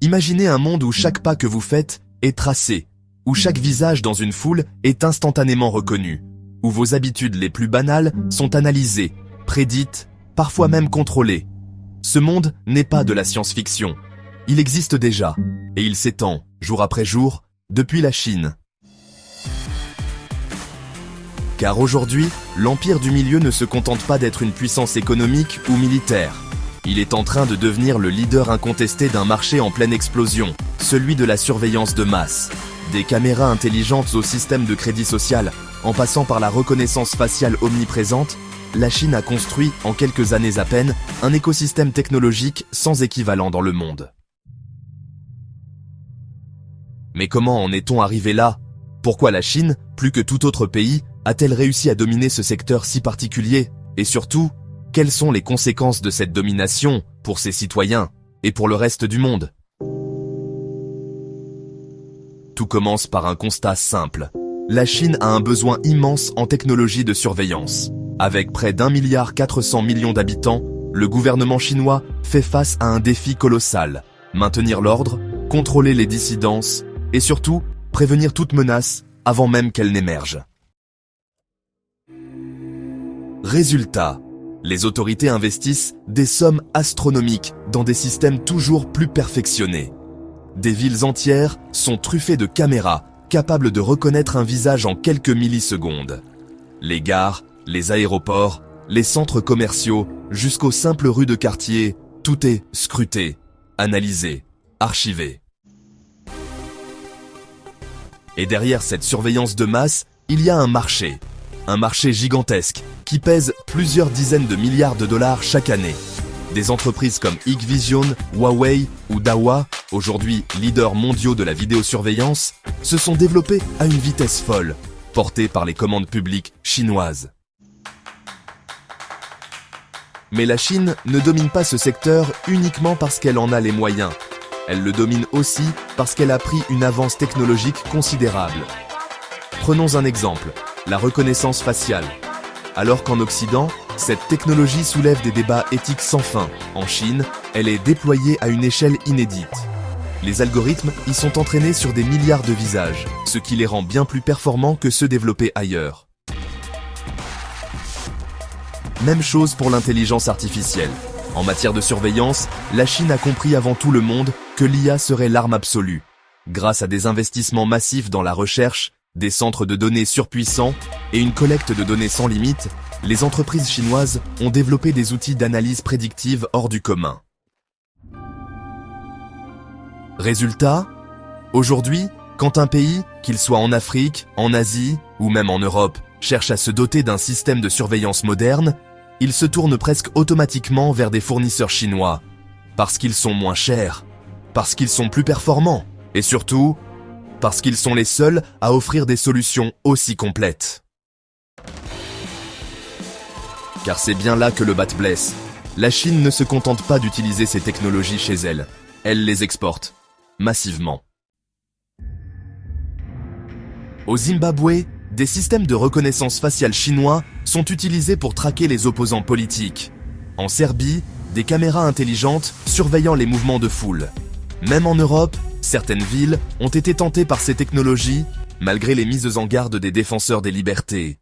Imaginez un monde où chaque pas que vous faites est tracé, où chaque visage dans une foule est instantanément reconnu, où vos habitudes les plus banales sont analysées, prédites, parfois même contrôlées. Ce monde n'est pas de la science-fiction. Il existe déjà, et il s'étend, jour après jour, depuis la Chine. Car aujourd'hui, l'Empire du Milieu ne se contente pas d'être une puissance économique ou militaire. Il est en train de devenir le leader incontesté d'un marché en pleine explosion, celui de la surveillance de masse. Des caméras intelligentes au système de crédit social, en passant par la reconnaissance faciale omniprésente, la Chine a construit, en quelques années à peine, un écosystème technologique sans équivalent dans le monde. Mais comment en est-on arrivé là? Pourquoi la Chine, plus que tout autre pays, a-t-elle réussi à dominer ce secteur si particulier? Et surtout, quelles sont les conséquences de cette domination pour ses citoyens et pour le reste du monde? Tout commence par un constat simple. La Chine a un besoin immense en technologie de surveillance. Avec près d'1,4 milliard d'habitants, le gouvernement chinois fait face à un défi colossal. Maintenir l'ordre, contrôler les dissidences et surtout, prévenir toute menace avant même qu'elle n'émerge. Résultat, les autorités investissent des sommes astronomiques dans des systèmes toujours plus perfectionnés. Des villes entières sont truffées de caméras capables de reconnaître un visage en quelques millisecondes. Les gares, les aéroports, les centres commerciaux, jusqu'aux simples rues de quartier, tout est scruté, analysé, archivé. Et derrière cette surveillance de masse, il y a un marché gigantesque qui pèse plusieurs dizaines de milliards de dollars chaque année. Des entreprises comme Hikvision, Huawei ou Dahua, aujourd'hui leaders mondiaux de la vidéosurveillance, se sont développées à une vitesse folle, portées par les commandes publiques chinoises. Mais la Chine ne domine pas ce secteur uniquement parce qu'elle en a les moyens. Elle le domine aussi parce qu'elle a pris une avance technologique considérable. Prenons un exemple, la reconnaissance faciale. Alors qu'en Occident, cette technologie soulève des débats éthiques sans fin. En Chine, elle est déployée à une échelle inédite. Les algorithmes y sont entraînés sur des milliards de visages, ce qui les rend bien plus performants que ceux développés ailleurs. Même chose pour l'intelligence artificielle. En matière de surveillance, la Chine a compris avant tout le monde que l'IA serait l'arme absolue. Grâce à des investissements massifs dans la recherche, des centres de données surpuissants et une collecte de données sans limite, les entreprises chinoises ont développé des outils d'analyse prédictive hors du commun. Résultat, aujourd'hui, quand un pays, qu'il soit en Afrique, en Asie ou même en Europe, cherche à se doter d'un système de surveillance moderne, il se tourne presque automatiquement vers des fournisseurs chinois, parce qu'ils sont moins chers, parce qu'ils sont plus performants, et surtout, parce qu'ils sont les seuls à offrir des solutions aussi complètes. Car c'est bien là que le bât blesse. La Chine ne se contente pas d'utiliser ces technologies chez elle, elle les exporte, massivement. Au Zimbabwe, des systèmes de reconnaissance faciale chinois sont utilisés pour traquer les opposants politiques. En Serbie, des caméras intelligentes surveillant les mouvements de foule. Même en Europe, certaines villes ont été tentées par ces technologies, malgré les mises en garde des défenseurs des libertés.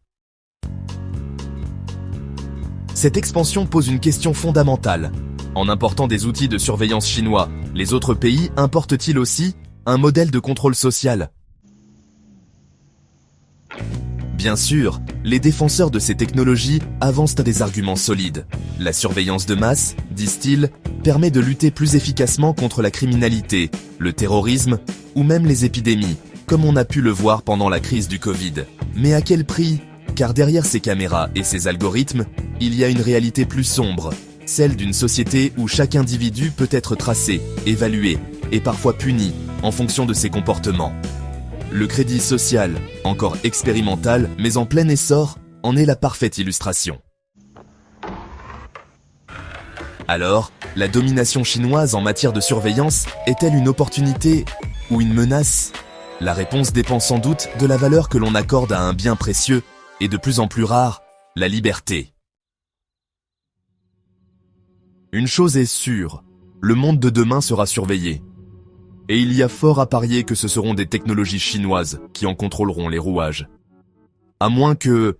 Cette expansion pose une question fondamentale. En important des outils de surveillance chinois, les autres pays importent-ils aussi un modèle de contrôle social ? Bien sûr, les défenseurs de ces technologies avancent des arguments solides. La surveillance de masse, disent-ils, permet de lutter plus efficacement contre la criminalité, le terrorisme ou même les épidémies, comme on a pu le voir pendant la crise du Covid. Mais à quel prix ? Car derrière ces caméras et ces algorithmes, il y a une réalité plus sombre, celle d'une société où chaque individu peut être tracé, évalué et parfois puni en fonction de ses comportements. Le crédit social, encore expérimental mais en plein essor, en est la parfaite illustration. Alors, la domination chinoise en matière de surveillance est-elle une opportunité ou une menace ? La réponse dépend sans doute de la valeur que l'on accorde à un bien précieux et de plus en plus rare, la liberté. Une chose est sûre, le monde de demain sera surveillé. Et il y a fort à parier que ce seront des technologies chinoises qui en contrôleront les rouages. À moins que